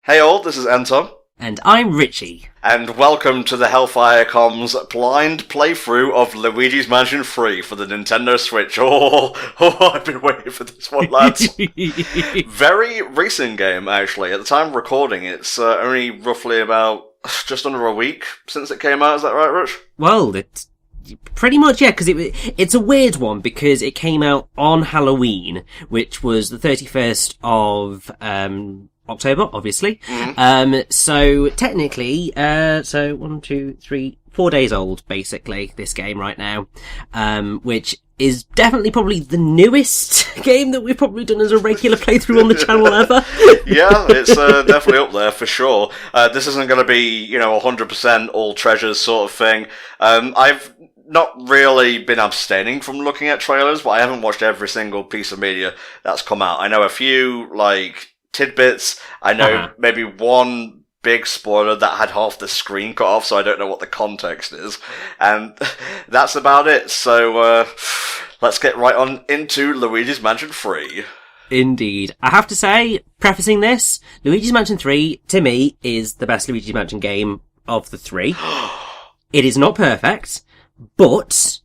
Hey all, this is NTom. And I'm Richy. And welcome to the HellfireComms blind playthrough of Luigi's Mansion 3 for the Nintendo Switch. Oh, I've been waiting for this one, lads. Very recent game, actually. At the time of recording, it's only roughly about just under a week since it came out. Is that right, Rich? Well, it's pretty much, yeah, because it's a weird one because it came out on Halloween, which was the 31st of October, obviously. So technically, 4 days old, basically, this game right now, which is definitely probably the newest game that we've probably done as a regular playthrough on the channel ever. Yeah, it's definitely up there for sure. This isn't going to be, 100% all treasures sort of thing. I've not really been abstaining from looking at trailers, but I haven't watched every single piece of media that's come out. I know a few, tidbits. I know maybe one big spoiler that had half the screen cut off, so I don't know what the context is. And that's about it. So, let's get right on into Luigi's Mansion 3. Indeed. I have to say, prefacing this, Luigi's Mansion 3, to me, is the best Luigi's Mansion game of the three. It is not perfect, but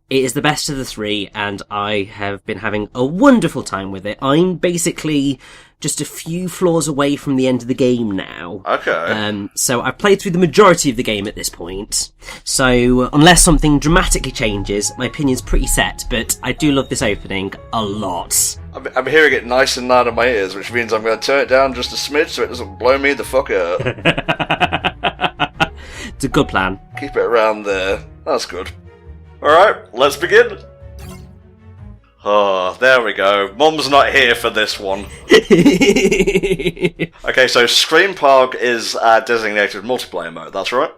it is the best of the three, and I have been having a wonderful time with it. I'm basically just a few floors away from the end of the game now. Okay. So I've played through the majority of the game at this point. So unless something dramatically changes, my opinion's pretty set, but I do love this opening a lot. I'm hearing it nice and loud in my ears, which means I'm going to turn it down just a smidge so it doesn't blow me the fuck up. It's a good plan. Keep it around there. That's good. Alright, let's begin. Oh, there we go. Mum's not here for this one. Okay, so Scream Park is designated multiplayer mode, that's right?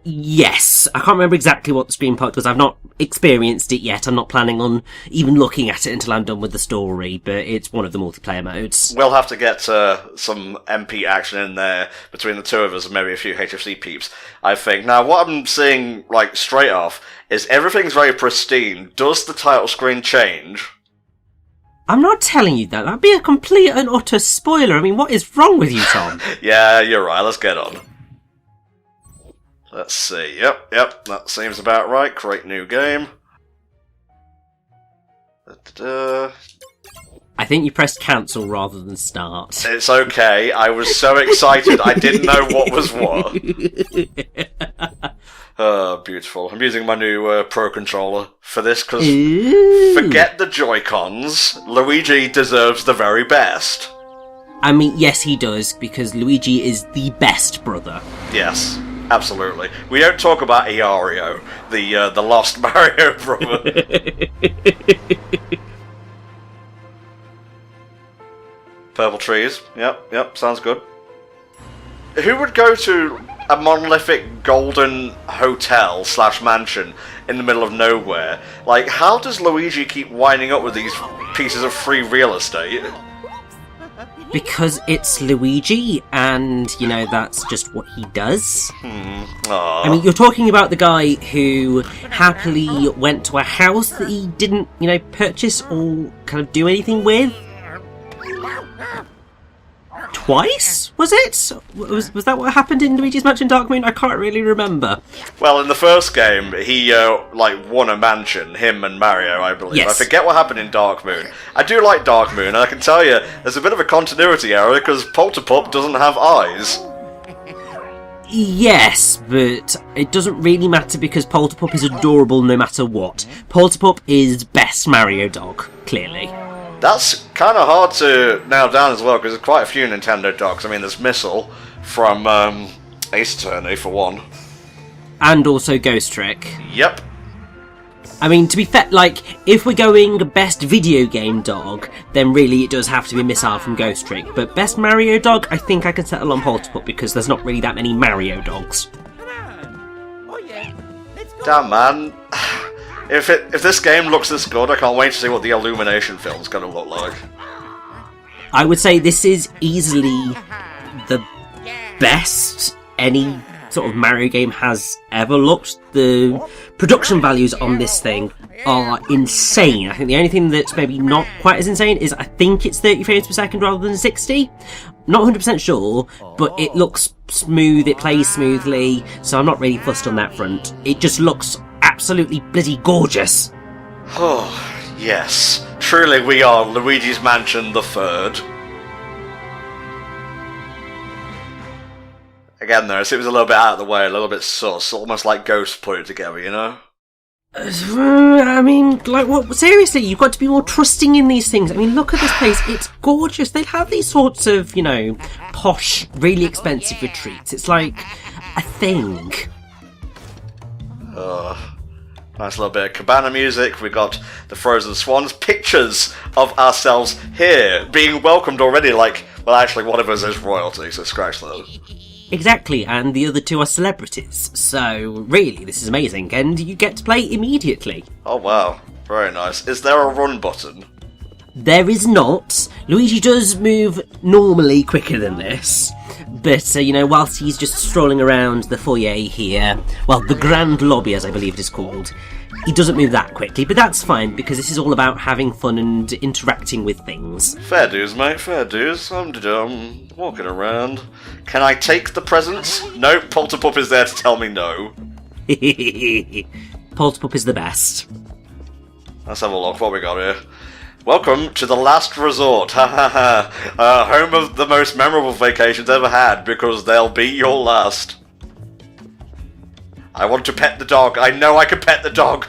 Yes. I can't remember exactly what the Scream Park does. I've not experienced it yet. I'm not planning on even looking at it until I'm done with the story, but it's one of the multiplayer modes. We'll have to get some MP action in there between the two of us and maybe a few HFC peeps, I think. Now, what I'm seeing, straight off, is everything's very pristine. Does the title screen change? I'm not telling you that. That'd be a complete and utter spoiler. I mean, what is wrong with you, Tom? Yeah, you're right. Let's get on. Let's see. Yep, that seems about right. Create new game. I think you pressed cancel rather than start. It's okay. I was so excited I didn't know what was what. Oh, beautiful. I'm using my new Pro Controller for this, because forget the Joy-Cons. Luigi deserves the very best. I mean, yes, he does, because Luigi is the best brother. Yes. Absolutely. We don't talk about Iario, the lost Mario brother. Purple trees. Yep, sounds good. Who would go to a monolithic golden hotel / mansion in the middle of nowhere? How does Luigi keep winding up with these pieces of free real estate? Because it's Luigi, and, that's just what he does. I mean, you're talking about the guy who happily went to a house that he didn't, purchase or kind of do anything with. Twice, was it? Was that what happened in Luigi's Mansion Dark Moon? I can't really remember. Well, in the first game, he, won a mansion, him and Mario, I believe. Yes. I forget what happened in Dark Moon. I do like Dark Moon, and I can tell you, there's a bit of a continuity error, because Polterpup doesn't have eyes. Yes, but it doesn't really matter because Polterpup is adorable no matter what. Polterpup is best Mario dog, clearly. That's kind of hard to nail down as well, because there's quite a few Nintendo dogs. I mean, there's Missile from Ace Attorney, for one. And also Ghost Trick. Yep. I mean, to be fair, if we're going best video game dog, then really it does have to be Missile from Ghost Trick. But best Mario dog, I think I can settle on Polterpup, because there's not really that many Mario dogs. Damn, man. If this game looks this good, I can't wait to see what the Illumination film's going to look like. I would say this is easily the best any sort of Mario game has ever looked. The production values on this thing are insane. I think the only thing that's maybe not quite as insane is I think it's 30 frames per second rather than 60. Not 100% sure, but it looks smooth, it plays smoothly, so I'm not really fussed on that front. It just looks absolutely bloody gorgeous. Oh, yes. Truly we are Luigi's Mansion the Third. Again though, it seems a little bit out of the way, a little bit sus, almost like Ghost put it together, you know? I mean, like, what? Seriously, you've got to be more trusting in these things. I mean, look at this place. It's gorgeous. They have these sorts of, posh, really expensive retreats. It's like a thing. Nice little bit of cabana music. We got the Frozen Swans. Pictures of ourselves here, being welcomed already like, well, actually, one of us is royalty, so scratch that. Exactly, and the other two are celebrities. So, really, this is amazing, and you get to play immediately. Oh, wow. Very nice. Is there a run button? There is not. Luigi does move normally quicker than this. But, whilst he's just strolling around the foyer here, well, the Grand Lobby, as I believe it is called, he doesn't move that quickly, but that's fine, because this is all about having fun and interacting with things. Fair dues, mate, fair dues. I'm walking around. Can I take the presents? Nope, Polterpup is there to tell me no. Polterpup is the best. Let's have a look, what we got here. Welcome to the last resort, home of the most memorable vacations ever had, because they'll be your last. I want to pet the dog. I know I can pet the dog.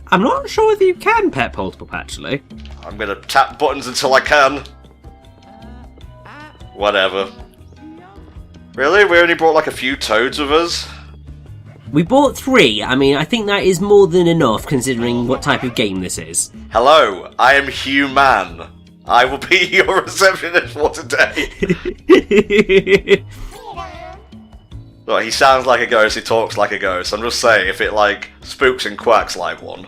I'm not sure whether you can pet Polterpup, actually. I'm gonna tap buttons until I can. Whatever. Really? We only brought like a few toads with us? We bought 3. I mean, I think that is more than enough considering what type of game this is. Hello, I am Human. I will be your receptionist for today. Look, he sounds like a ghost, he talks like a ghost. I'm just saying, if it like spooks and quacks like one.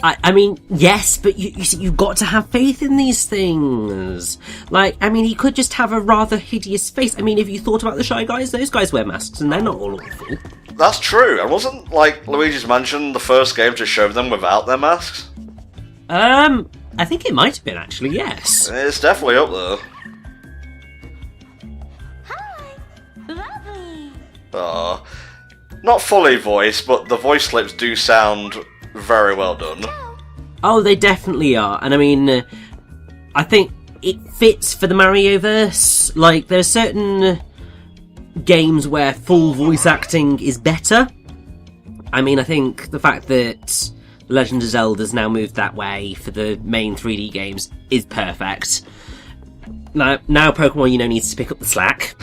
I mean, yes, but you see, you've got to have faith in these things. Like, I mean, he could just have a rather hideous face. I mean, if you thought about the Shy Guys, those guys wear masks and they're not all awful. That's true, and wasn't, like, Luigi's Mansion the first game to show them without their masks? I think it might have been, actually, yes. It's definitely up there. Hi, lovely. Not fully voiced, but the voice clips do sound very well done. Oh, they definitely are, and I mean, I think it fits for the Marioverse. Like, there are certain games where full voice acting is better. I mean, I think the fact that Legend of Zelda's now moved that way for the main 3D games is perfect. Now Pokemon, needs to pick up the slack.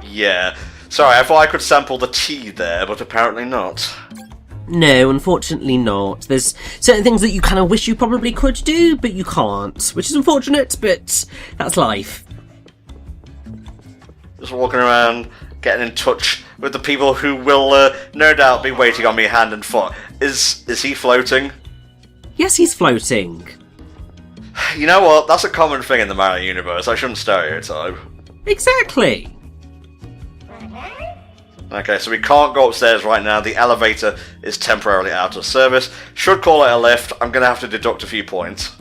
Yeah. Sorry, I thought I could sample the tea there, but apparently not. No, unfortunately not. There's certain things that you kind of wish you probably could do, but you can't, which is unfortunate, but that's life. Just walking around, getting in touch with the people who will no doubt be waiting on me hand and foot. Is he floating? Yes, he's floating. You know what? That's a common thing in the Mario universe. I shouldn't stereotype. Exactly. Okay, so we can't go upstairs right now. The elevator is temporarily out of service. Should call it a lift. I'm going to have to deduct a few points.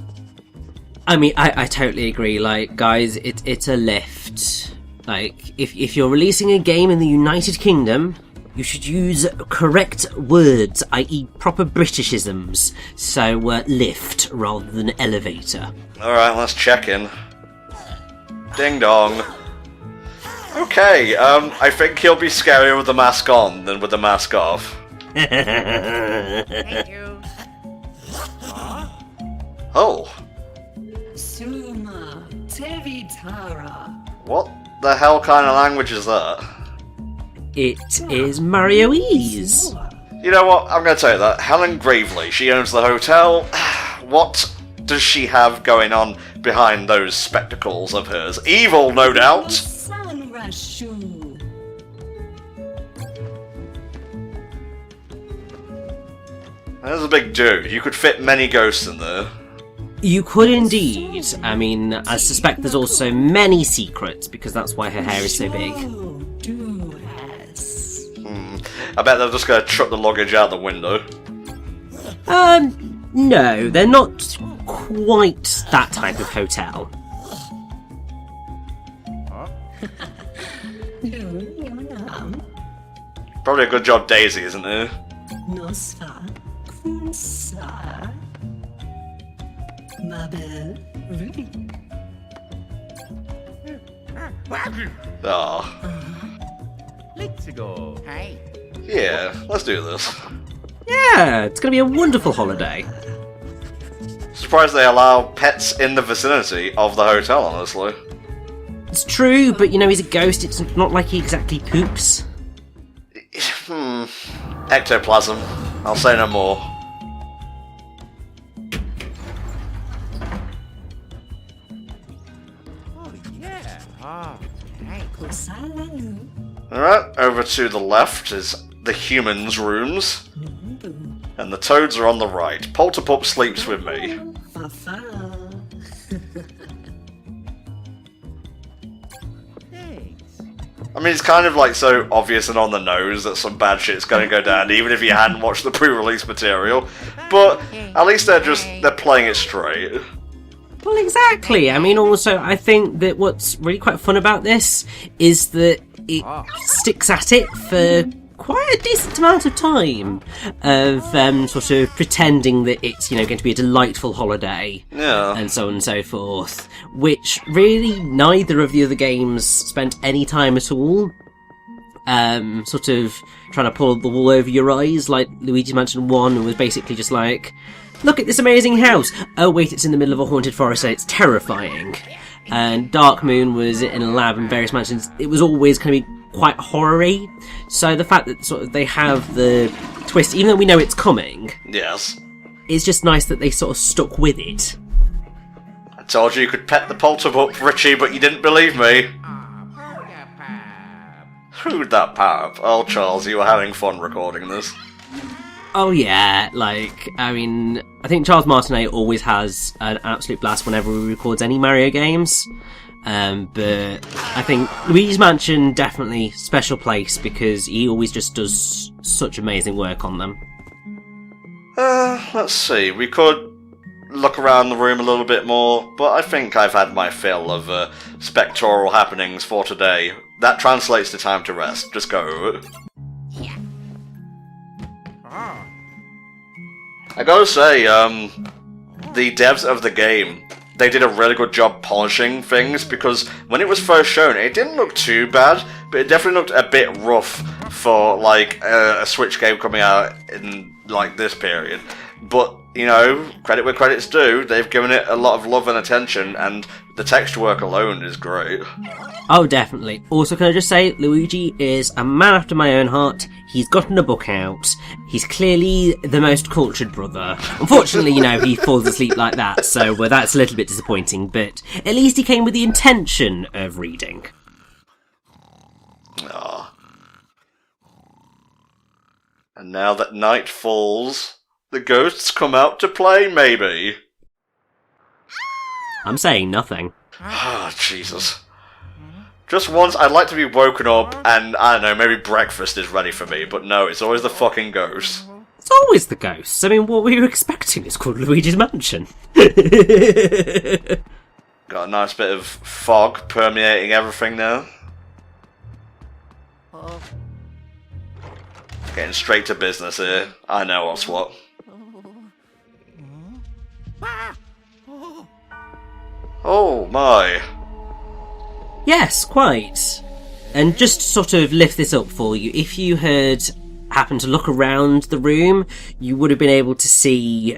I mean, I totally agree. Like, guys, it's a lift. Like, if you're releasing a game in the United Kingdom, you should use correct words, i.e. proper Britishisms. So, lift rather than elevator. Alright, let's check in. Ding dong. Okay, I think he'll be scarier with the mask on than with the mask off. Thank you. Oh. Suma Tevitara. What the hell kind of language is that? It is Mario-ese. You know what? I'm going to tell you that. Helen Gravely, she owns the hotel. What does she have going on behind those spectacles of hers? Evil, no doubt. Sanrashu. There's a big dude. You could fit many ghosts in there. You could indeed. I mean, I suspect there's also many secrets, because that's why her hair is so big. I bet they're just going to chuck the luggage out the window. No, they're not quite that type of hotel. Probably a good job Daisy, isn't it? Nosfa. Kunsa. Mabel. Ruby. Oh. Let's go. Hey. Yeah, let's do this. Yeah, it's going to be a wonderful holiday. Surprised they allow pets in the vicinity of the hotel, honestly. It's true, but you know, he's a ghost. It's not like he exactly poops. Ectoplasm. I'll say no more. Oh, yeah. Ah, hey. Kusalalu. Alright, over to the left is the humans' rooms. And the toads are on the right. Polterpup sleeps with me. Fafa. Thanks. I mean, it's kind of like so obvious and on the nose that some bad shit's gonna go down, even if you hadn't watched the pre-release material. But at least they're playing it straight. Well, exactly. I mean, also, I think that what's really quite fun about this is that it sticks at it for quite a decent amount of time of sort of pretending that it's, you know, going to be a delightful holiday. Yeah. And so on and so forth, which really neither of the other games spent any time at all sort of trying to pull the wool over your eyes. Like Luigi's Mansion 1 was basically just like, look at this amazing house! Oh wait, it's in the middle of a haunted forest and it's terrifying. And Dark Moon was in a lab in various mansions. It was always going to be quite horror-y. So the fact that sort of they have the twist, even though we know it's coming, Yes. it's just nice that they sort of stuck with it. I told you could pet the Polterpup, Richie, but you didn't believe me. Who'd that pap? Oh, Charles, you were having fun recording this. Oh yeah, like, I mean, I think Charles Martinet always has an absolute blast whenever he records any Mario games. But I think Luigi's Mansion definitely special place because he always just does such amazing work on them. Let's see. We could look around the room a little bit more, but I think I've had my fill of spectral happenings for today. That translates to time to rest. Just go. I gotta say, the devs of the game, they did a really good job polishing things, because when it was first shown, it didn't look too bad, but it definitely looked a bit rough for, like, a Switch game coming out in, like, this period. But, you know, credit where credit's due, they've given it a lot of love and attention, and the texture work alone is great. Oh, definitely. Also, can I just say, Luigi is a man after my own heart. He's gotten a book out. He's clearly the most cultured brother. Unfortunately, you know, he falls asleep like that, so that's a little bit disappointing, but at least he came with the intention of reading. Ah. And now that night falls, the ghosts come out to play, maybe. I'm saying nothing. Ah, Jesus. Just once, I'd like to be woken up and, I don't know, maybe breakfast is ready for me, but no, it's always the fucking ghost. It's always the ghosts. I mean, what were you expecting? It's called Luigi's Mansion. Got a nice bit of fog permeating everything now. Getting straight to business here. I know what's what. Oh my. Yes, quite. And just to sort of lift this up for you, if you had happened to look around the room, you would have been able to see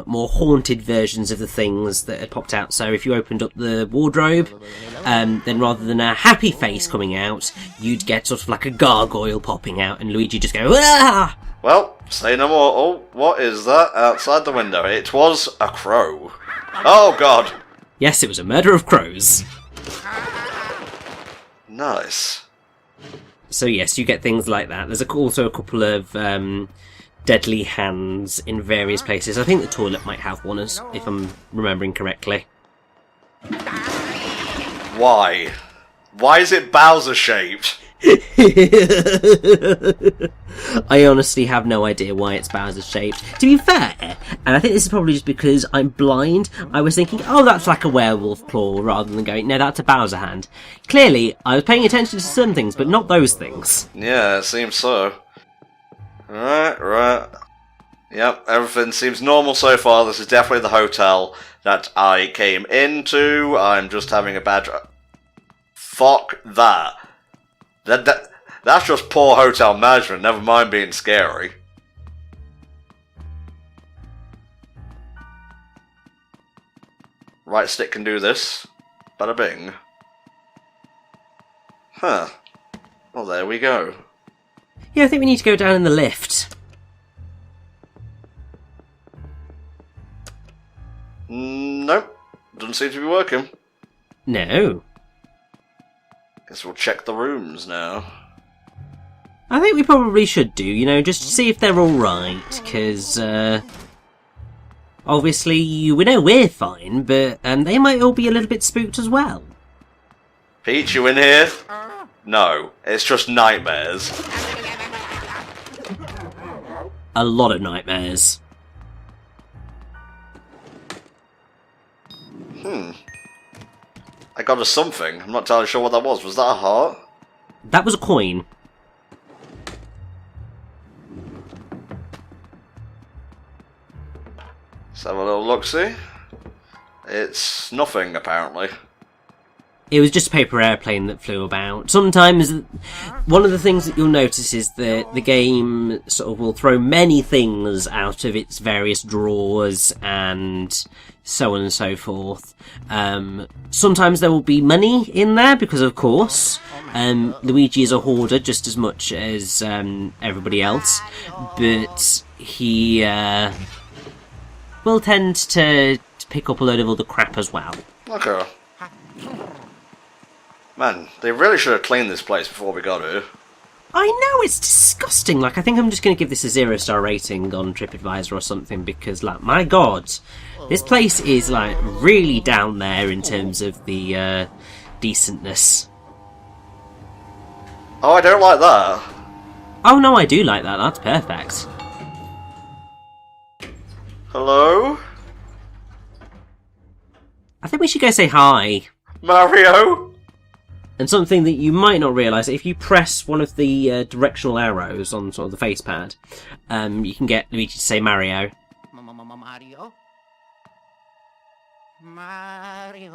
more haunted versions of the things that had popped out. So if you opened up the wardrobe, then rather than a happy face coming out, you'd get sort of like a gargoyle popping out, and Luigi just go, ah! Well, say no more. Oh, what is that outside the window? It was a crow. Oh god. Yes, it was a murder of crows. Nice. So yes, you get things like that. There's also a couple of deadly hands in various places. I think the toilet might have one, if I'm remembering correctly. Why? Why is it Bowser shaped? I honestly have no idea why it's Bowser's shaped. To be fair, and I think this is probably just because I'm blind, I was thinking, oh, that's like a werewolf claw, rather than going, no, that's a Bowser hand. Clearly, I was paying attention to some things, but not those things. Yeah, it seems so. Right. Yep, everything seems normal so far. This is definitely the hotel that I came into. I'm just having a bad... Fuck that. That's just poor hotel management, never mind being scary. Right stick can do this. Bada bing. Huh. Well, there we go. Yeah, I think we need to go down in the lift. Nope. Doesn't seem to be working. No. Guess we'll check the rooms now. I think we probably should do, you know, just to see if they're alright, because, obviously, we know we're fine, but they might all be a little bit spooked as well. Peach, you in here? No, it's just nightmares. A lot of nightmares. I got us something. I'm not entirely sure what that was. Was that a heart? That was a coin. Let's have a little look-see. It's nothing, apparently. It was just a paper airplane that flew about. Sometimes, one of the things that you'll notice is that the game sort of will throw many things out of its various drawers and so on and so forth. Sometimes there will be money in there because, of course, Luigi is a hoarder just as much as everybody else, but he will tend to pick up a load of other crap as well. Okay. Man, they really should have cleaned this place before we got here. I know, it's disgusting. Like, I think I'm just going to give this a 0-star rating on TripAdvisor or something because, like, my god, this place is, like, really down there in terms of the decentness. Oh, I don't like that. Oh, no, I do like that. That's perfect. Hello? I think we should go say hi. Mario? And something that you might not realise, if you press one of the directional arrows on sort of the face pad, you can get Luigi to say Mario. Mario? Mario.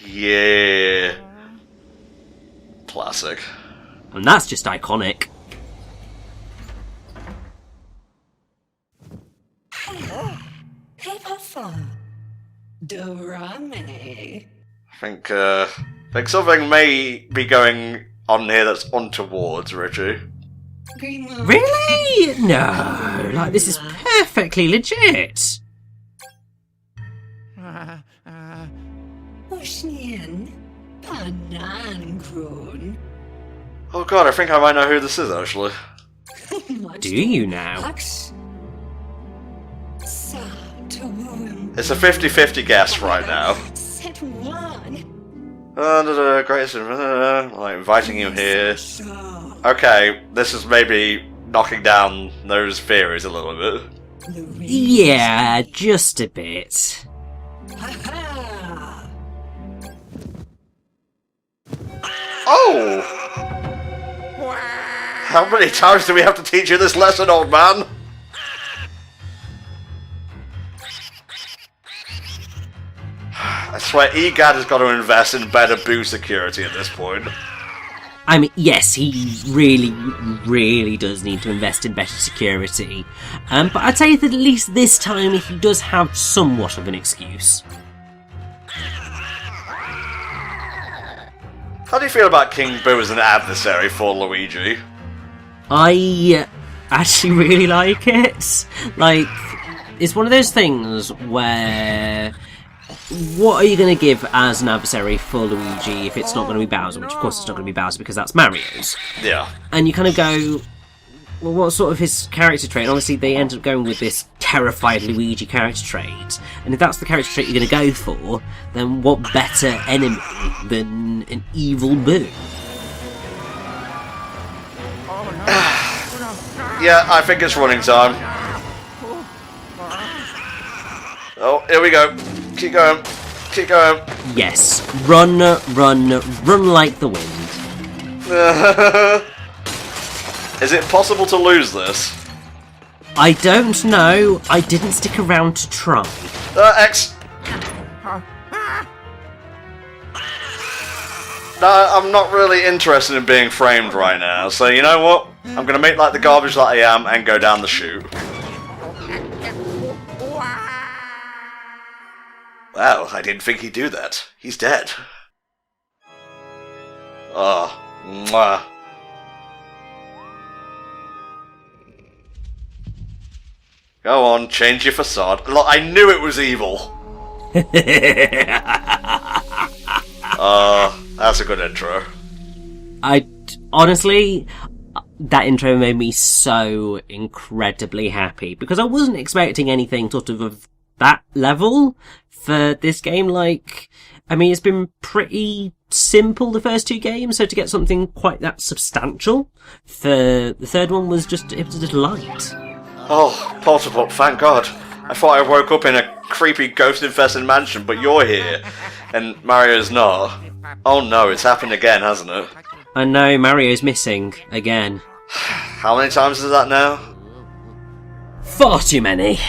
Yeah. Classic. And that's just iconic. Paper fun. Dorame. I think something may be going on here that's untowards, Richy. Really? No, like this is perfectly legit. Ocean. Banankroon. Oh god, I think I might know who this is, actually. Do you now? It's a 50-50 guess right now. Set one. Greatest, like inviting you here. Okay, this is maybe knocking down those theories a little bit. Yeah, just a bit. Oh! How many times do we have to teach you this lesson, old man? I swear EGAD has got to invest in better boo security at this point. I mean, yes, he really, really does need to invest in better security. But I'd say that at least this time he does have somewhat of an excuse. How do you feel about King Boo as an adversary for Luigi? I actually really like it. Like, it's one of those things where... what are you going to give as an adversary for Luigi if it's not going to be Bowser? Which, of course, it's not going to be Bowser because that's Mario's. Yeah. And you kind of go, well, what's sort of his character trait? And obviously, they end up going with this terrified Luigi character trait. And if that's the character trait you're going to go for, then what better enemy than an evil Boo? Yeah, I think it's running time. Oh, here we go. Keep going. Keep going. Yes. Run like the wind. Is it possible to lose this? I don't know. I didn't stick around to try. X. No, I'm not really interested in being framed right now, so you know what? I'm gonna make like the garbage that I am and go down the chute. Wow, I didn't think he'd do that. He's dead. Oh, mwah. Go on, change your facade. Look, I knew it was evil. That's a good intro. Honestly, that intro made me so incredibly happy because I wasn't expecting anything sort of that level for this game. Like, I mean, it's been pretty simple the first two games, so to get something quite that substantial for the third one was just, it was a delight. Oh, Polterpop, thank God. I thought I woke up in a creepy ghost-infested mansion, but you're here, and Mario's not. Oh no, it's happened again, hasn't it? I know, Mario's missing again. How many times is that now? Far too many.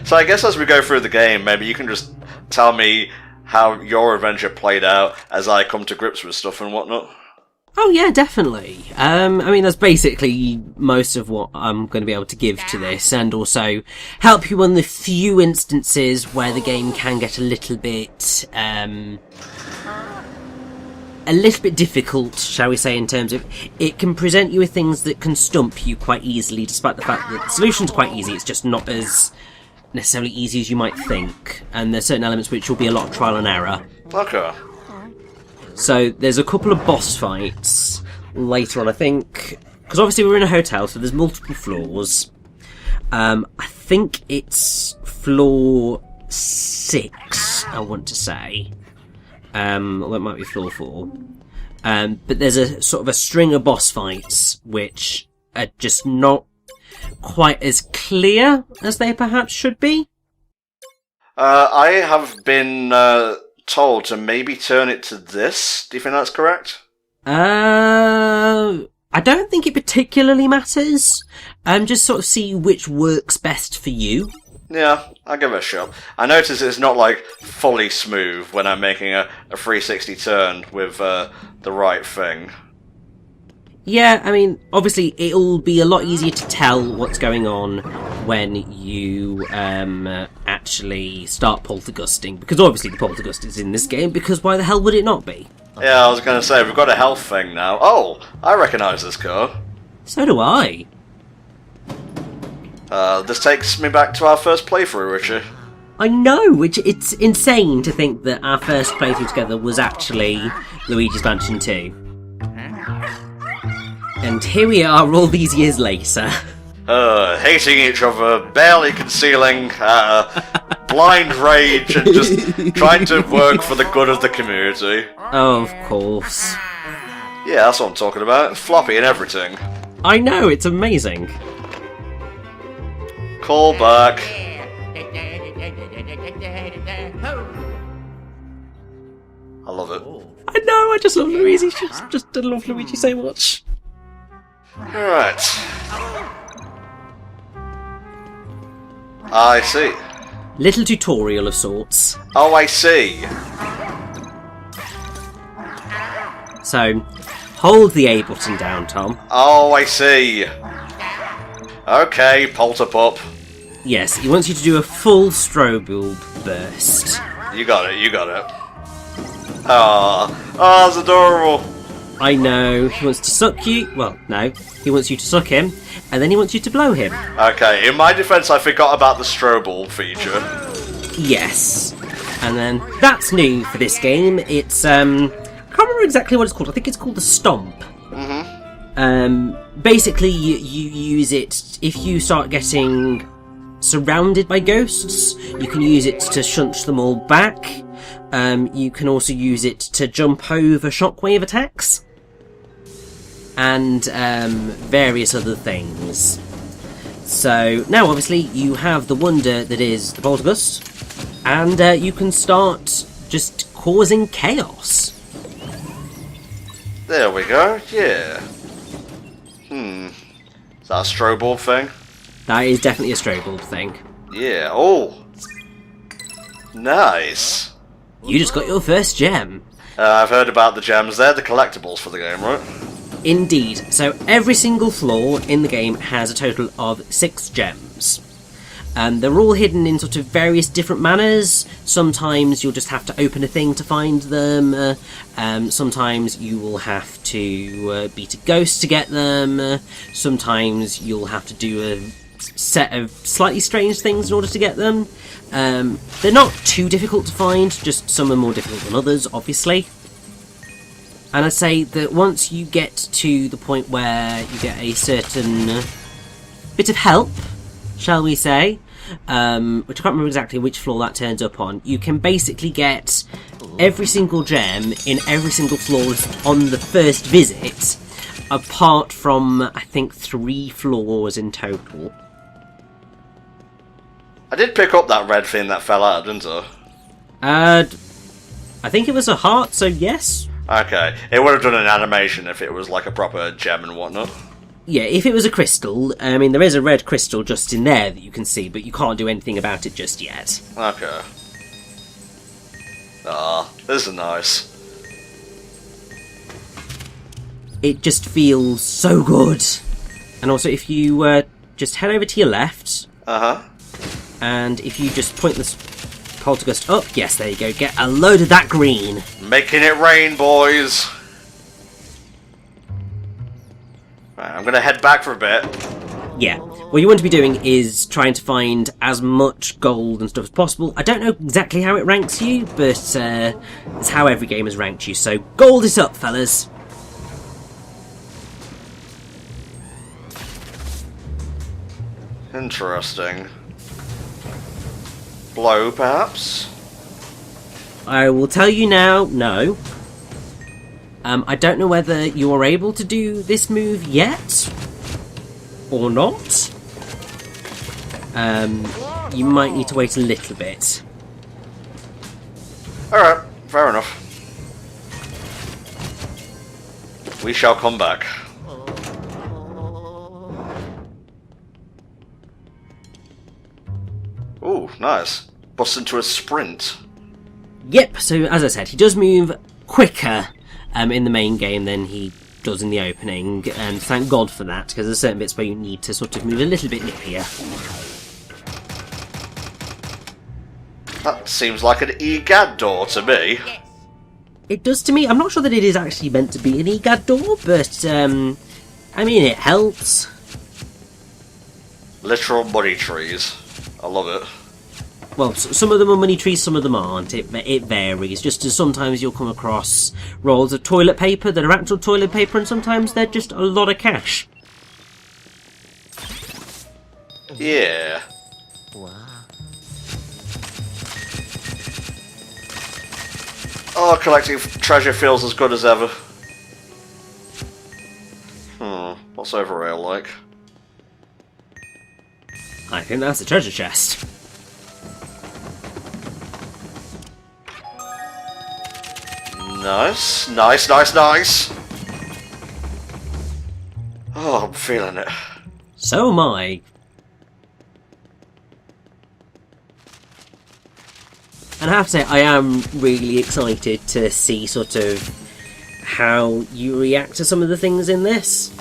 So I guess as we go through the game, maybe you can just tell me how your adventure played out as I come to grips with stuff and whatnot. Oh yeah, definitely. I mean, that's basically most of what I'm going to be able to give to this, and also help you on the few instances where the game can get a little bit difficult, shall we say, in terms of it can present you with things that can stump you quite easily, despite the fact that the solution's quite easy. It's just not as necessarily easy as you might think, and there's certain elements which will be a lot of trial and error. Okay. So there's a couple of boss fights later on, I think, because obviously we're in a hotel, so there's multiple floors. I think it's floor 6, I want to say. Although it might be floor 4. But there's a sort of a string of boss fights which are just not quite as clear as they perhaps should be. I have been told to maybe turn it to this. Do you think that's correct? I don't think it particularly matters. Just sort of see which works best for you. Yeah, I'll give it a shot. I notice it's not like fully smooth when I'm making a 360 turn with the right thing. Yeah, I mean, obviously it'll be a lot easier to tell what's going on when you actually start poltergusting, because obviously the poltergust is in this game, because why the hell would it not be? Yeah, I was going to say, we've got a health thing now. Oh, I recognise this car. So do I. This takes me back to our first playthrough, Richy. I know, which it's insane to think that our first playthrough together was actually Luigi's Mansion 2. And here we are all these years later. Hating each other, barely concealing blind rage, and just trying to work for the good of the community. Oh, of course. Yeah, that's what I'm talking about. Floppy and everything. I know, it's amazing. Call back. I love it. I know, I just love Luigi. Just love Luigi so much. Alright. I see. Little tutorial of sorts. Oh, I see. So, hold the A button down, Tom. Oh, I see. Okay, Polterpop. Yes, he wants you to do a full strobe burst. You got it, you got it. Oh, that's adorable. I know, he wants to suck you. Well, no, he wants you to suck him, and then he wants you to blow him. Okay, in my defense, I forgot about the strobe feature. Yes. And then, that's new for this game. It's, I can't remember exactly what it's called. I think it's called the Stomp. Basically, you use it if you start getting surrounded by ghosts. You can use it to shunch them all back. You can also use it to jump over shockwave attacks. and various other things. So now obviously you have the wonder that is the poltergust, and you can start just causing chaos. There we go, yeah. Is that a strobe orb thing? That is definitely a strobe orb thing. Yeah, oh! Nice! You just got your first gem. I've heard about the gems. They're the collectibles for the game, right? Indeed. So every single floor in the game has a total of 6 gems. They're all hidden in sort of various different manners. Sometimes you'll just have to open a thing to find them. Sometimes you will have to beat a ghost to get them. Sometimes you'll have to do a set of slightly strange things in order to get them. They're not too difficult to find, just some are more difficult than others, obviously. And I'd say that once you get to the point where you get a certain bit of help, shall we say, which I can't remember exactly which floor that turns up on, you can basically get every single gem in every single floor on the first visit, apart from, I think, 3 floors in total. I did pick up that red thing that fell out, didn't I? I think it was a heart, so yes. Okay, it would have done an animation if it was like a proper gem and whatnot. Yeah, if it was a crystal, I mean, there is a red crystal just in there that you can see, but you can't do anything about it just yet. Okay. Ah, this is nice. It just feels so good. And also, if you just head over to your left, and if you just point this poltergust up, yes, there you go, get a load of that green. Making it rain, boys! Right, I'm gonna head back for a bit. Yeah, what you want to be doing is trying to find as much gold and stuff as possible. I don't know exactly how it ranks you, but it's how every game has ranked you, so gold it up, fellas. Interesting. Blow, perhaps? I will tell you now, no. I don't know whether you are able to do this move yet, or not. You might need to wait a little bit. Alright, fair enough. We shall come back. Ooh, nice. Bust into a sprint. Yep, so as I said, he does move quicker in the main game than he does in the opening, and thank God for that, because there's certain bits where you need to sort of move a little bit nippier. That seems like an EGAD door to me. It does to me. I'm not sure that it is actually meant to be an EGAD door, but I mean, it helps. Literal money trees. I love it. Well, some of them are money trees, some of them aren't. It varies. Just as sometimes you'll come across rolls of toilet paper that are actual toilet paper, and sometimes they're just a lot of cash. Yeah. Oh, collecting treasure feels as good as ever. What's Overrail like? I think that's a treasure chest. Nice, nice, nice, nice! Oh, I'm feeling it. So am I. And I have to say, I am really excited to see sort of how you react to some of the things in this.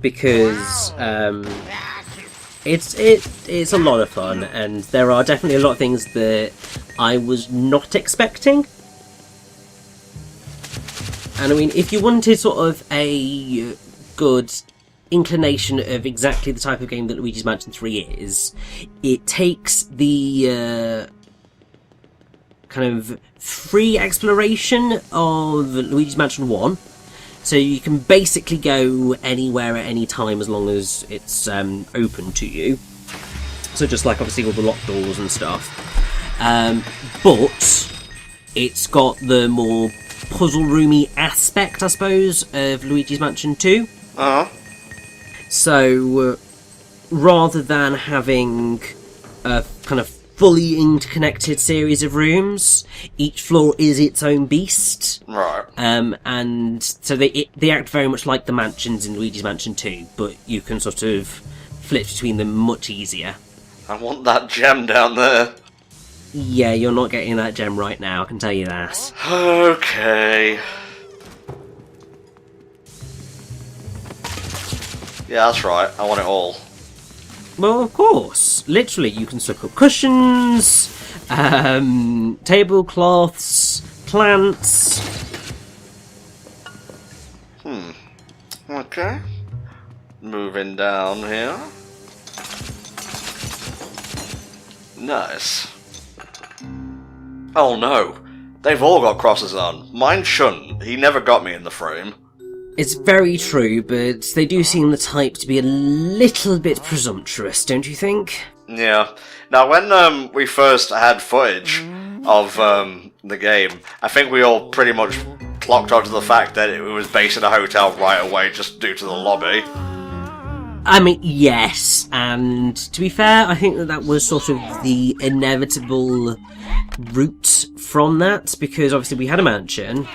Because it's a lot of fun, and there are definitely a lot of things that I was not expecting. And I mean, if you wanted sort of a good inclination of exactly the type of game that Luigi's Mansion 3 is, it takes the kind of free exploration of Luigi's Mansion 1. So you can basically go anywhere at any time as long as it's open to you. So just like obviously all the locked doors and stuff. But it's got the more puzzle roomy aspect, I suppose, of Luigi's Mansion 2. Uh-huh. So, rather than having a kind of fully interconnected series of rooms, each floor is its own beast. Right. And so they act very much like the mansions in Luigi's Mansion 2, but you can sort of flip between them much easier. I want that gem down there. Yeah, you're not getting that gem right now, I can tell you that. Okay. Yeah, that's right. I want it all. Well, of course. Literally, you can suck up cushions, tablecloths, plants. Okay. Moving down here. Nice. Oh no. They've all got crosses on. Mine shouldn't. He never got me in the frame. It's very true, but they do seem the type to be a little bit presumptuous, don't you think? Yeah. Now, when we first had footage of the game, I think we all pretty much clocked onto the fact that it was based in a hotel right away just due to the lobby. I mean, yes, and to be fair, I think that was sort of the inevitable route from that, because obviously we had a mansion,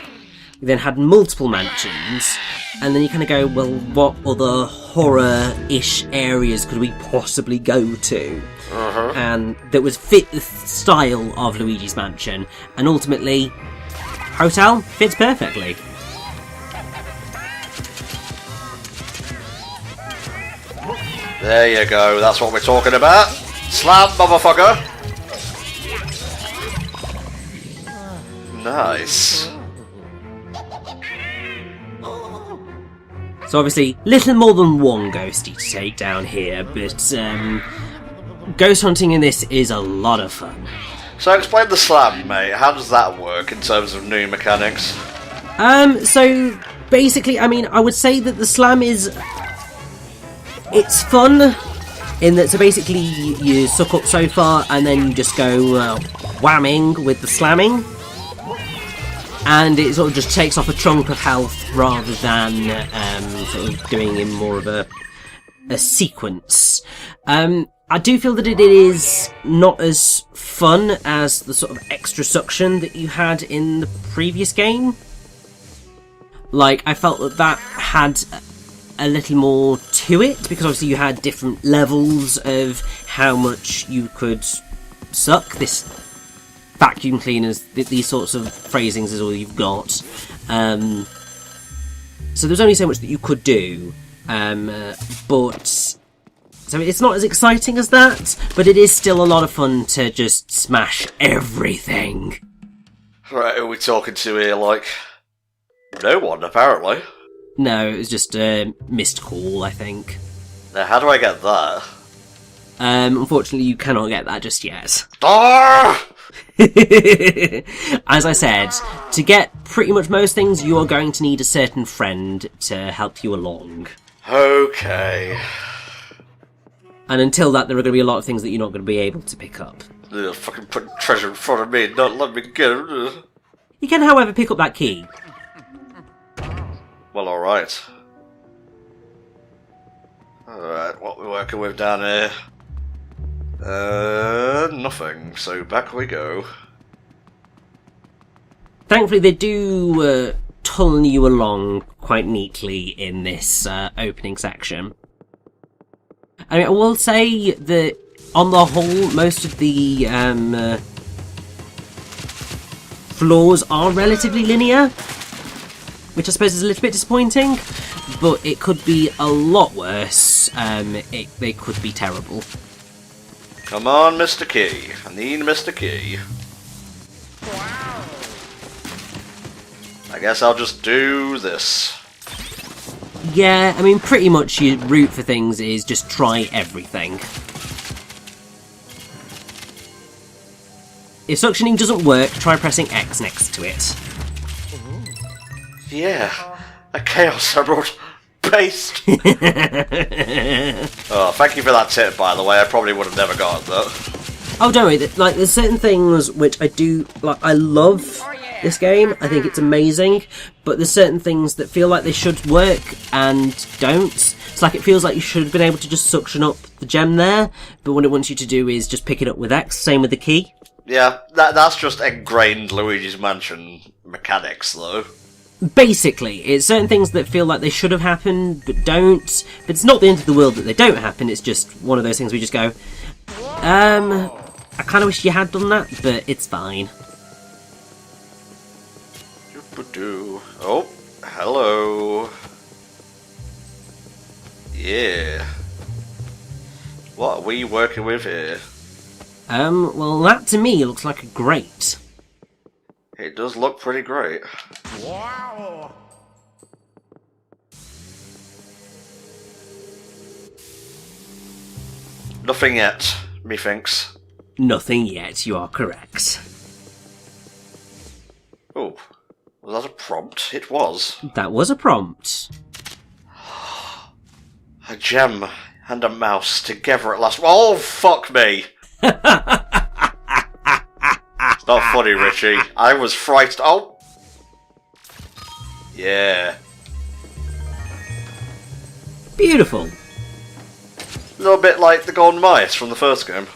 we then had multiple mansions, and then you kind of go, well, what other horror-ish areas could we possibly go to? And that was fit the style of Luigi's Mansion, and ultimately, hotel fits perfectly. There you go, that's what we're talking about. Slam, motherfucker! Nice. So obviously, little more than one ghostie to take down here, but ghost hunting in this is a lot of fun. So explain the slam, mate. How does that work in terms of new mechanics? So basically, I mean, I would say that the slam is... It's fun, in that, so basically you suck up so far, and then you just go whamming with the slamming. And it sort of just takes off a chunk of health rather than sort of doing in more of a sequence. I do feel that it is not as fun as the sort of extra suction that you had in the previous game. Like, I felt that had a little more to it, because obviously you had different levels of how much you could suck. This vacuum cleaners, these sorts of phrasings is all you've got. So there's only so much that you could do, but so it's not as exciting as that, but it is still a lot of fun to just smash everything. Right, who are we talking to here, like? No one, apparently. No, it was just a missed call, I think. Now, how do I get that? Unfortunately, you cannot get that just yet. Ah! As I said, to get pretty much most things, you are going to need a certain friend to help you along. Okay. And until that, there are going to be a lot of things that you're not going to be able to pick up. Ugh, fucking put treasure in front of me and not let me get it. Ugh. You can, however, pick up that key. Well, alright. Alright, what we're working with down here? Nothing. So back we go. Thankfully, they do tunnel you along quite neatly in this opening section. I mean, I will say that, on the whole, most of the floors are relatively linear, which I suppose is a little bit disappointing, but it could be a lot worse. They could be terrible. Come on, Mr. Key. I need Mr. Key. I guess I'll just do this. Yeah, I mean, pretty much your route for things is just try everything. If suctioning doesn't work, try pressing X next to it. Yeah, a Chaos Emerald paste. Oh, thank you for that tip, by the way. I probably would have never gotten that. Oh, don't worry. Like, there's certain things which I do. Like, I love this game. I think it's amazing. But there's certain things that feel like they should work and don't. It's like it feels like you should have been able to just suction up the gem there, but what it wants you to do is just pick it up with X. Same with the key. Yeah, that's just ingrained Luigi's Mansion mechanics, though. Basically, it's certain things that feel like they should have happened, but don't. But it's not the end of the world that they don't happen. It's just one of those things we just go, I kind of wish you had done that, but it's fine. Oh, hello. Yeah. What are we working with here? Well, that to me looks like a grate. It does look pretty great. Wow. Nothing yet, methinks. Nothing yet, you are correct. Oh, was that a prompt? It was. That was a prompt. A gem and a mouse together at last. Oh, fuck me! It's not funny, Richy. I was frightened. Oh! Yeah. Beautiful. A little bit like the golden mice from the first game.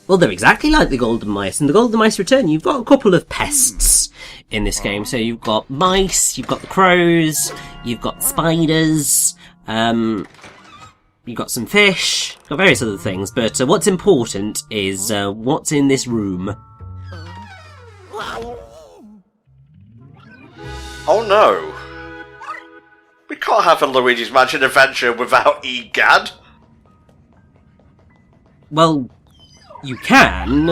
Well, they're exactly like the Golden Mice. In the Golden Mice Return, you've got a couple of pests in this game. So you've got mice, you've got the crows, you've got spiders, you've got some fish, you've got various other things. But what's important is what's in this room. Oh no. We can't have a Luigi's Mansion adventure without EGAD. Well, you can,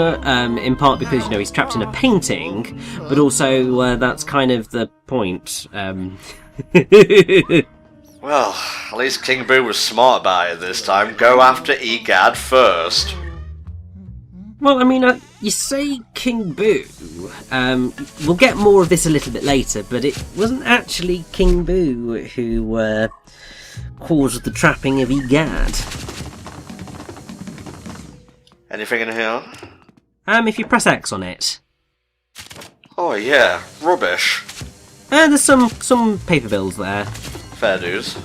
in part because, you know, he's trapped in a painting, but also that's kind of the point. Well, at least King Boo was smart about it this time. Go after EGAD first. Well, I mean, you say King Boo. We'll get more of this a little bit later, but it wasn't actually King Boo who caused the trapping of EGAD. Anything in here? If you press X on it. Oh yeah, rubbish. There's some paper bills there. Fair dues.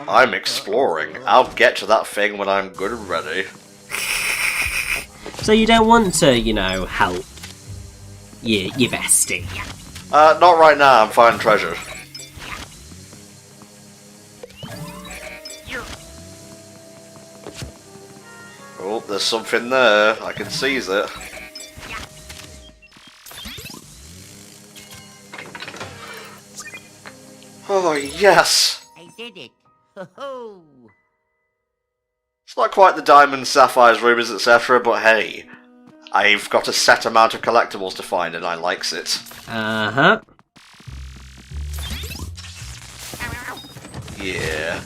I'm exploring. I'll get to that thing when I'm good and ready. So you don't want to, you know, help your bestie? Not right now, I'm finding treasure. Oh, there's something there. I can seize it. Oh, yes! I did it. Ho-ho. It's not quite the diamonds, sapphires, rubies, etc., but hey, I've got a set amount of collectibles to find and I likes it. Uh-huh. Yeah.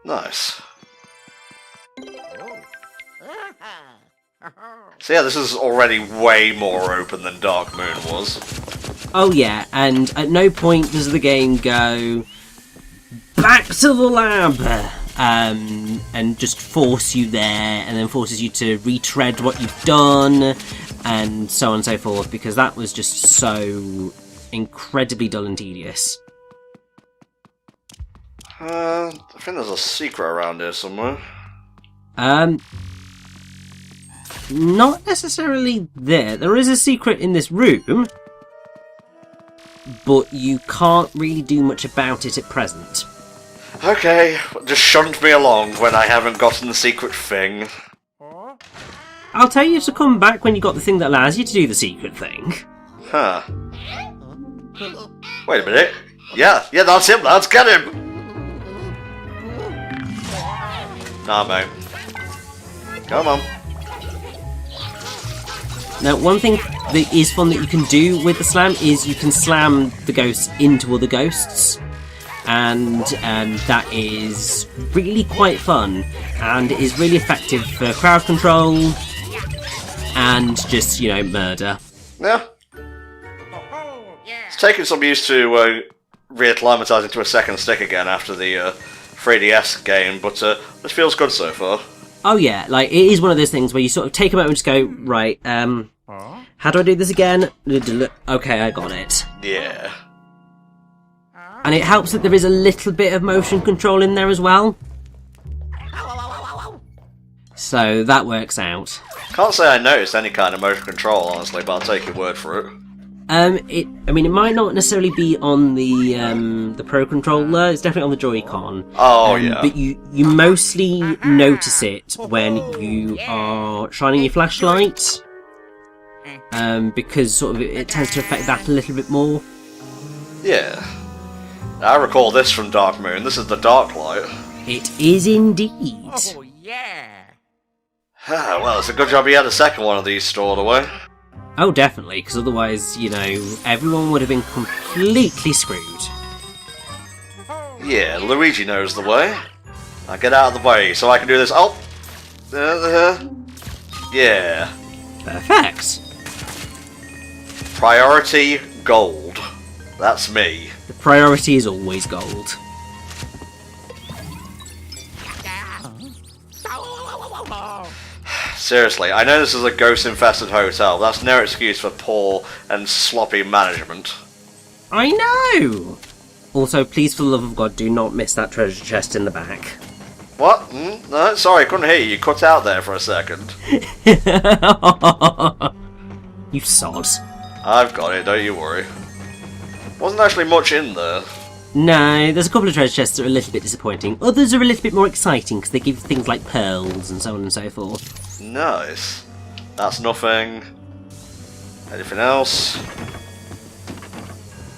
Nice. So yeah, this is already way more open than Dark Moon was. Oh yeah, and at no point does the game go back to the lab and just force you there and then forces you to retread what you've done and so on and so forth, because that was just so incredibly dull and tedious. I think there's a secret around here somewhere. Not necessarily there. There is a secret in this room, but you can't really do much about it at present. Okay, just shunt me along when I haven't gotten the secret thing. I'll tell you to come back when you got the thing that allows you to do the secret thing. Huh. Wait a minute. Yeah, that's him, lads, get him! Nah, mate. Come on. Now, one thing that is fun that you can do with the slam is you can slam the ghosts into other ghosts. And that is really quite fun. And it is really effective for crowd control and just, you know, murder. Yeah. It's taken some use to reacclimatizing to a second stick again after the 3DS game, but this feels good so far. Oh yeah, like, it is one of those things where you sort of take a moment and just go, right, how do I do this again? Okay, I got it. Yeah. And it helps that there is a little bit of motion control in there as well. So that works out. Can't say I noticed any kind of motion control, honestly, but I'll take your word for it. It might not necessarily be on the Pro Controller. It's definitely on the Joy-Con. Oh, yeah. But you mostly notice it when you are shining your flashlight. Because sort of it tends to affect that a little bit more. Yeah. I recall this from Dark Moon. This is the Dark Light. It is indeed. Oh, yeah. Ah, well, it's a good job you had a second one of these stored away. Oh, definitely, because otherwise, everyone would have been completely screwed. Yeah, Luigi knows the way. Now get out of the way so I can do this. Oh! Yeah. Perfect. Priority gold. That's me. The priority is always gold. Seriously, I know this is a ghost-infested hotel, but that's no excuse for poor and sloppy management. I know! Also, please, for the love of God, do not miss that treasure chest in the back. What? No, sorry, I couldn't hear you. You cut out there for a second. You sod. I've got it, don't you worry. Wasn't actually much in there. No, there's a couple of treasure chests that are a little bit disappointing. Others are a little bit more exciting because they give things like pearls and so on and so forth. Nice. That's nothing. Anything else?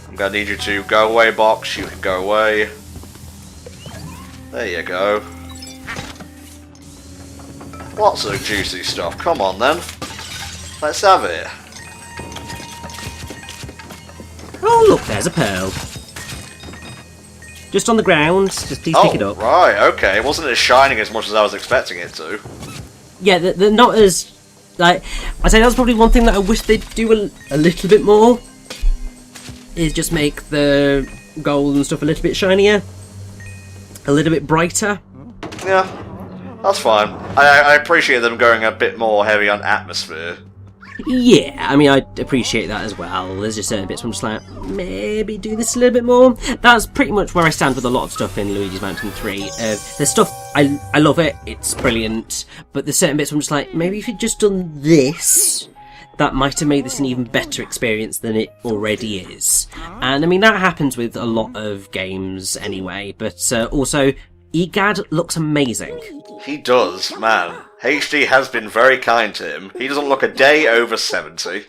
I'm gonna need you to go away, box. You can go away. There you go. Lots of juicy stuff. Come on then. Let's have it. Oh, look, there's a pearl. Just on the ground. Just please pick it up. Right, okay. It wasn't as shining as much as I was expecting it to. Yeah, they're not as... Like, I'd say that's probably one thing that I wish they'd do a little bit more. Is just make the gold and stuff a little bit shinier. A little bit brighter. Yeah, that's fine. I appreciate them going a bit more heavy on atmosphere. Yeah, I mean, I appreciate that as well. There's just certain bits where I'm just like, maybe do this a little bit more. That's pretty much where I stand with a lot of stuff in Luigi's Mansion 3. There's stuff, I love it, it's brilliant, but there's certain bits where I'm just like, maybe if you'd just done this, that might have made this an even better experience than it already is. And I mean, that happens with a lot of games anyway, but also, Egad looks amazing. He does, man. HD has been very kind to him. He doesn't look a day over 70.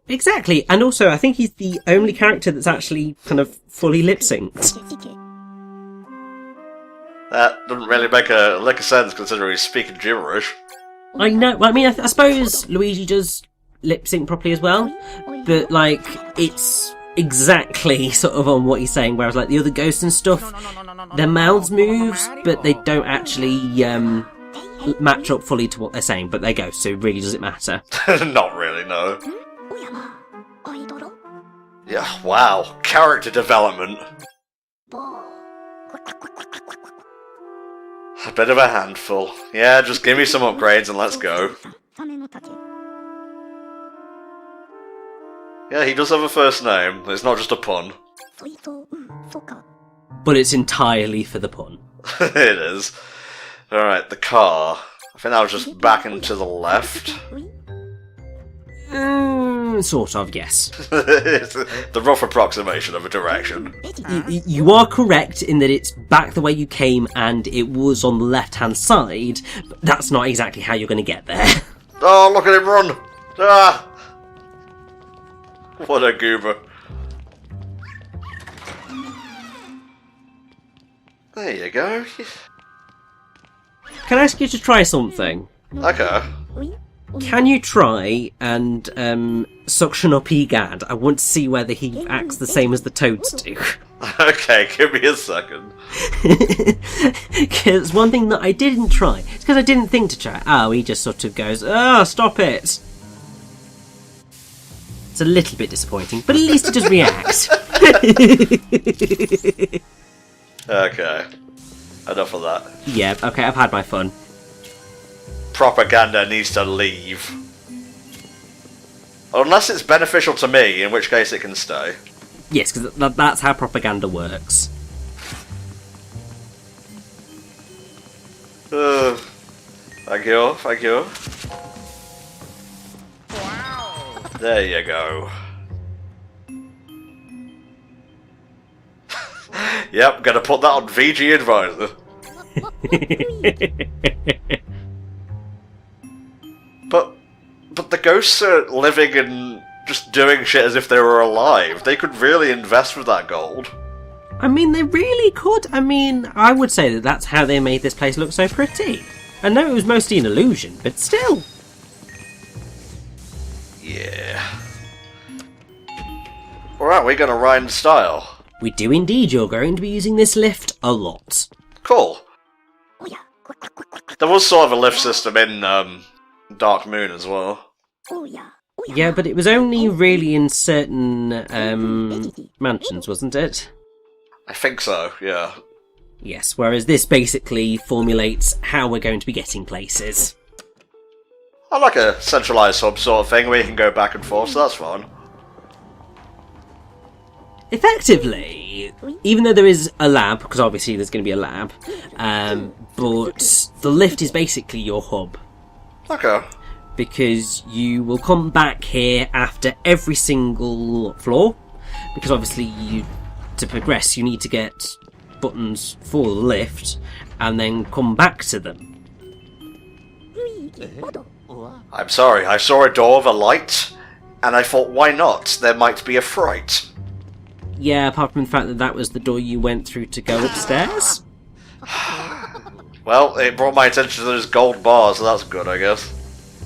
Exactly, and also I think he's the only character that's actually kind of fully lip-synced. That doesn't really make a lick of sense considering he's speaking gibberish. I know, well, I mean, I suppose Luigi does lip-sync properly as well, but, like, it's exactly sort of on what he's saying, whereas, like, the other ghosts and stuff, their mouths moves, but they don't actually, match up fully to what they're saying, but they're ghosts, so really does it matter? Not really, no. Yeah, wow. Character development. A bit of a handful. Yeah, just give me some upgrades and let's go. Yeah, he does have a first name. It's not just a pun. But it's entirely for the pun. It is. Alright, the car. I think that was just back and to the left. Sort of, yes. It's the rough approximation of a direction. You are correct in that it's back the way you came and it was on the left-hand side, but that's not exactly how you're going to get there. Oh, look at him run! Ah! What a goober. There you go. Can I ask you to try something? Okay. Can you try and suction up Egad? I want to see whether he acts the same as the toads do. Okay, give me a second. Because one thing that I didn't try, it's because I didn't think to try. Oh, he just sort of goes, oh, stop it. It's a little bit disappointing, but at least he does react. Okay. Enough of that. Yeah, okay, I've had my fun. Propaganda needs to leave. Unless it's beneficial to me, in which case it can stay. Yes, because that's how propaganda works. Thank you, thank you. There you go. Yep, gonna put that on VG Advisor. But the ghosts are living and just doing shit as if they were alive. They could really invest with that gold. I mean, they really could. I mean, I would say that that's how they made this place look so pretty. I know it was mostly an illusion, but still. Yeah. Alright, we're gonna ride in style. We do indeed. You're going to be using this lift a lot. Cool. There was sort of a lift system in Dark Moon as well. Yeah, but it was only really in certain mansions, wasn't it? I think so, yeah. Yes, whereas this basically formulates how we're going to be getting places. I like a centralised hub sort of thing where you can go back and forth, so that's fun. Effectively, even though there is a lab, because obviously there's going to be a lab, but the lift is basically your hub. Okay. Because you will come back here after every single floor, because obviously to progress you need to get buttons for the lift, and then come back to them. I'm sorry, I saw a door with a light, and I thought, why not? There might be a fright. Yeah, apart from the fact that that was the door you went through to go upstairs. Well, it brought my attention to those gold bars, so that's good, I guess.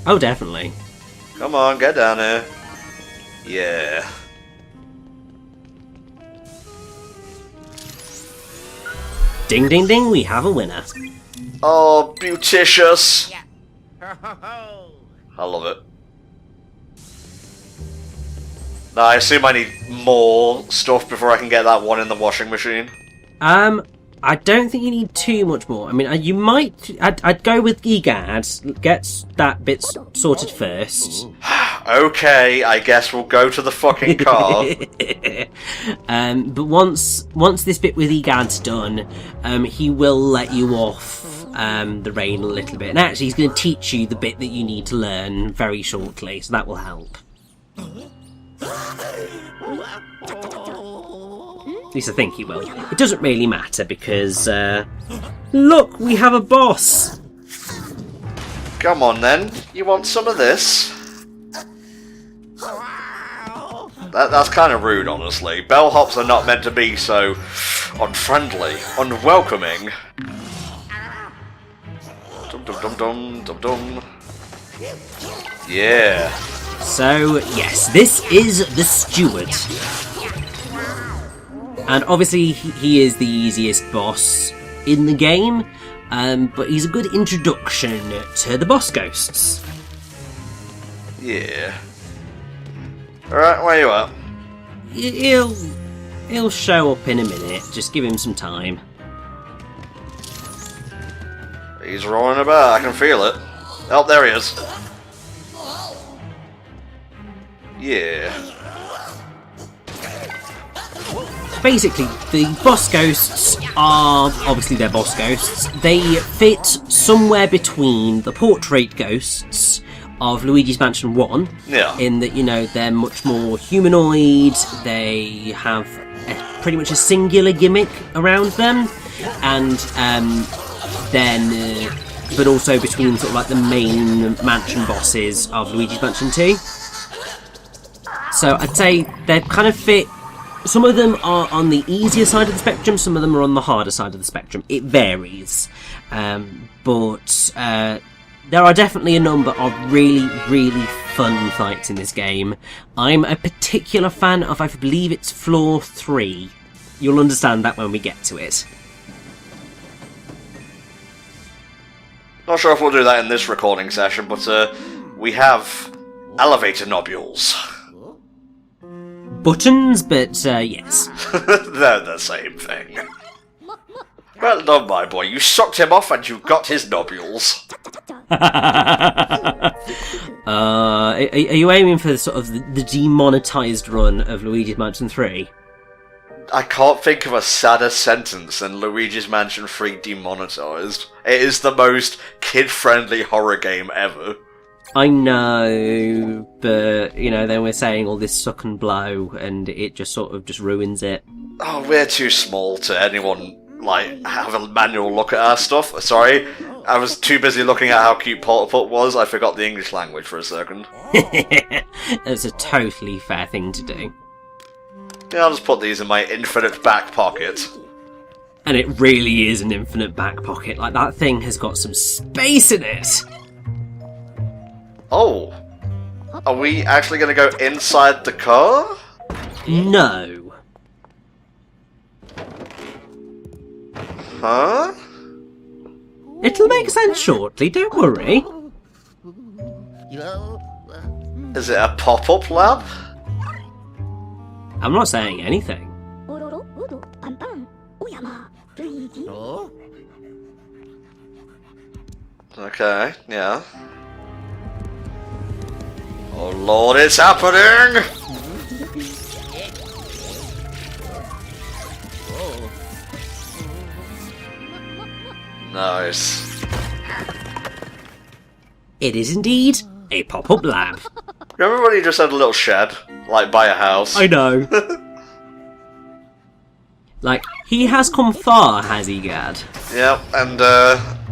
Oh, definitely. Come on, get down here. Yeah. Ding ding ding, we have a winner. Oh, beauticious. Ho-ho-ho. I love it. Now, I assume I need more stuff before I can get that one in the washing machine. I don't think you need too much more. I mean, you might... I'd go with Egad, get that bit sorted first. Okay, I guess we'll go to the fucking car. But once this bit with Egad's done, he will let you off the rain a little bit. And actually, he's going to teach you the bit that you need to learn very shortly, so that will help. At least I think he will. It doesn't really matter because, look, we have a boss! Come on then, you want some of this? That's kind of rude, honestly. Bellhops are not meant to be so unfriendly, unwelcoming. Dum dum dum dum dum dum. Yeah. So, yes, this is the steward. And obviously, he is the easiest boss in the game, but he's a good introduction to the boss ghosts. Yeah. Alright, where you at? He'll show up in a minute, just give him some time. He's rolling about, I can feel it. Oh, there he is. Yeah. Basically, the boss ghosts are, obviously they're boss ghosts, they fit somewhere between the portrait ghosts of Luigi's Mansion 1, Yeah. in that, you know, they're much more humanoid, they have pretty much a singular gimmick around them, and then, but also between sort of like the main mansion bosses of Luigi's Mansion 2. So I'd say they kind of fit. Some of them are on the easier side of the spectrum, some of them are on the harder side of the spectrum. It varies. But there are definitely a number of really, really fun fights in this game. I'm a particular fan of, I believe it's floor 3. You'll understand that when we get to it. Not sure if we'll do that in this recording session, but we have elevator nobules. buttons, but yes. They're the same thing. Well done, my boy. You sucked him off and you got his nobules. Are you aiming for sort of the demonetized run of Luigi's Mansion 3? I can't think of a sadder sentence than Luigi's Mansion 3 demonetized. It is the most kid-friendly horror game ever. I know, but, you know, then we're saying all this suck and blow, and it just sort of just ruins it. Oh, we're too small to anyone, like, have a manual look at our stuff. Sorry, I was too busy looking at how cute Plentiful was, I forgot the English language for a second. It's a totally fair thing to do. Yeah, I'll just put these in my infinite back pocket. And it really is an infinite back pocket. Like, that thing has got some space in it. Oh. Are we actually going to go inside the car? No. Huh? It'll make sense shortly, don't worry. Is it a pop-up lab? I'm not saying anything. Oh? Okay, yeah. Oh lord, it's happening! Oh. Nice. It is indeed a pop-up lab. Remember when you just had a little shed? Like, by a house? I know. Like, he has come far, has he, Gad? Yep, and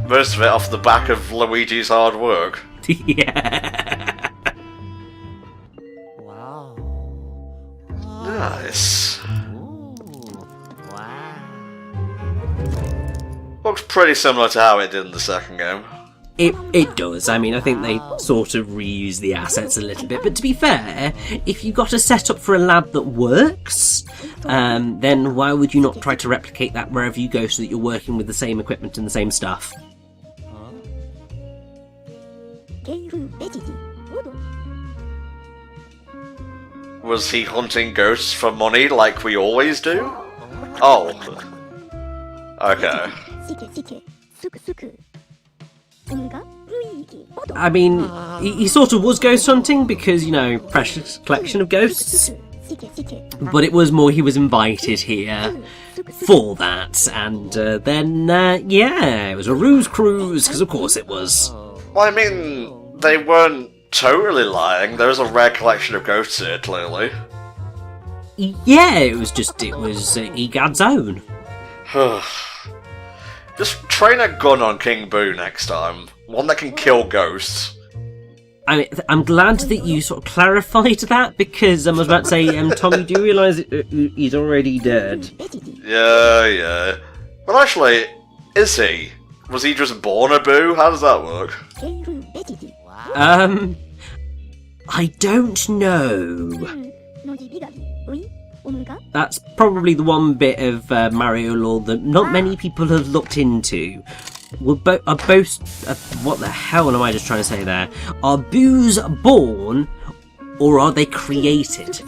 most of it off the back of Luigi's hard work. Yeah. Wow. Nice. Ooh. Wow. Looks pretty similar to how it did in the second game. It does. I mean, I think they sort of reuse the assets a little bit. But to be fair, if you got a setup for a lab that works, then why would you not try to replicate that wherever you go so that you're working with the same equipment and the same stuff? Was he hunting ghosts for money like we always do? Oh. Okay. I mean, he sort of was ghost hunting because, you know, precious collection of ghosts. But it was more he was invited here for that. And then, yeah, it was a ruse cruise, because of course it was. Well, I mean, they weren't totally lying. There was a rare collection of ghosts here, clearly. Yeah, it was Egad's own. Just train a gun on King Boo next time. One that can kill ghosts. I mean, I'm glad that you sort of clarified that, because I was about to say, Tom, you do realise he's already dead. Yeah. Well, actually, is he? Was he just born a Boo? How does that work? I don't know. That's probably the one bit of Mario lore that not many people have looked into. What the hell am I just trying to say there? Are boos born, or are they created?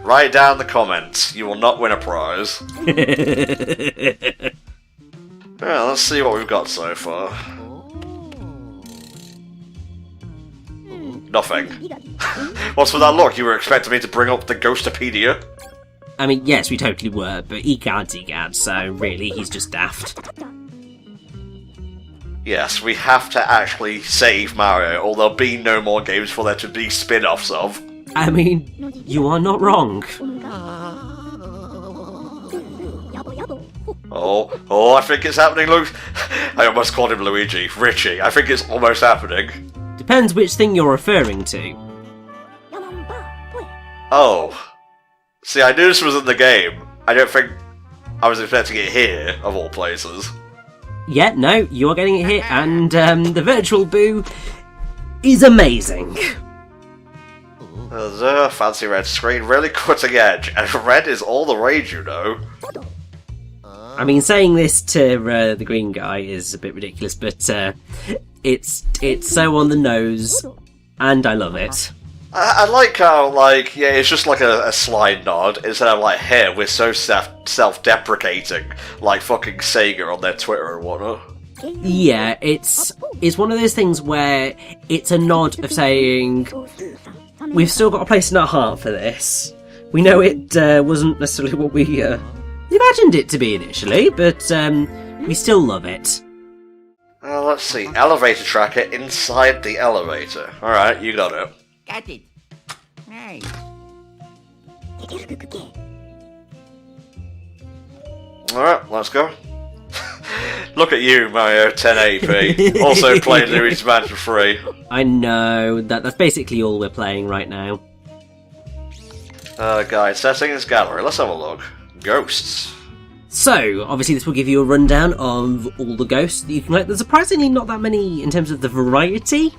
Write down the comments. You will not win a prize. Yeah, let's see what we've got so far. Nothing. What's with that look? You were expecting me to bring up the Ghostopedia? I mean, yes, we totally were, but Egad's Egad, so really, he's just daft. Yes, we have to actually save Mario, or there'll be no more games for there to be spin-offs of. I mean, you are not wrong. Oh, I think it's happening, Luke. I almost called him Luigi. Richy, I think it's almost happening. Depends which thing you're referring to. Oh. See, I knew this was in the game. I don't think I was expecting it here, of all places. Yeah, no, you are getting it here, and the virtual Boo is amazing. There's a fancy red screen, really cutting edge, and red is all the rage, you know. I mean, saying this to the green guy is a bit ridiculous, but it's so on the nose, and I love it. I like how, like, yeah, it's just like a slide nod instead of like, hey, we're so self-deprecating, like fucking Sega on their Twitter and whatnot. Yeah, it's one of those things where it's a nod of saying, we've still got a place in our heart for this. We know it wasn't necessarily what we imagined it to be initially, but we still love it. Let's see, elevator tracker inside the elevator. Alright, you got it. Got it. Hey. Alright, let's go. Look at you, Mario 1080p. Also playing Luigi's Mansion 3. I know, that's basically all we're playing right now. Guys, settings, gallery, let's have a look. Ghosts. So, obviously this will give you a rundown of all the ghosts that you can collect. There's surprisingly not that many in terms of the variety.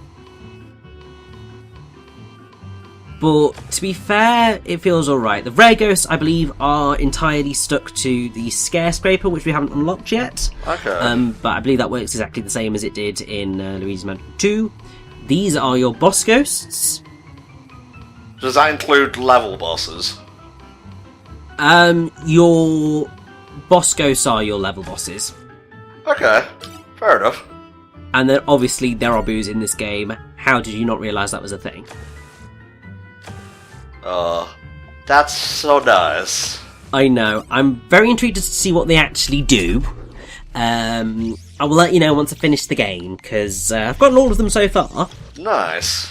But, to be fair, it feels alright. The rare ghosts, I believe, are entirely stuck to the Scare Scraper, which we haven't unlocked yet. Okay. But I believe that works exactly the same as it did in Luigi's Mansion 2. These are your boss ghosts. Does that include level bosses? Your boss ghosts are your level bosses. Okay, fair enough. And then, obviously, there are boos in this game. How did you not realise that was a thing? That's so nice. I know. I'm very intrigued to see what they actually do. I will let you know once I finish the game, because I've gotten all of them so far. Nice.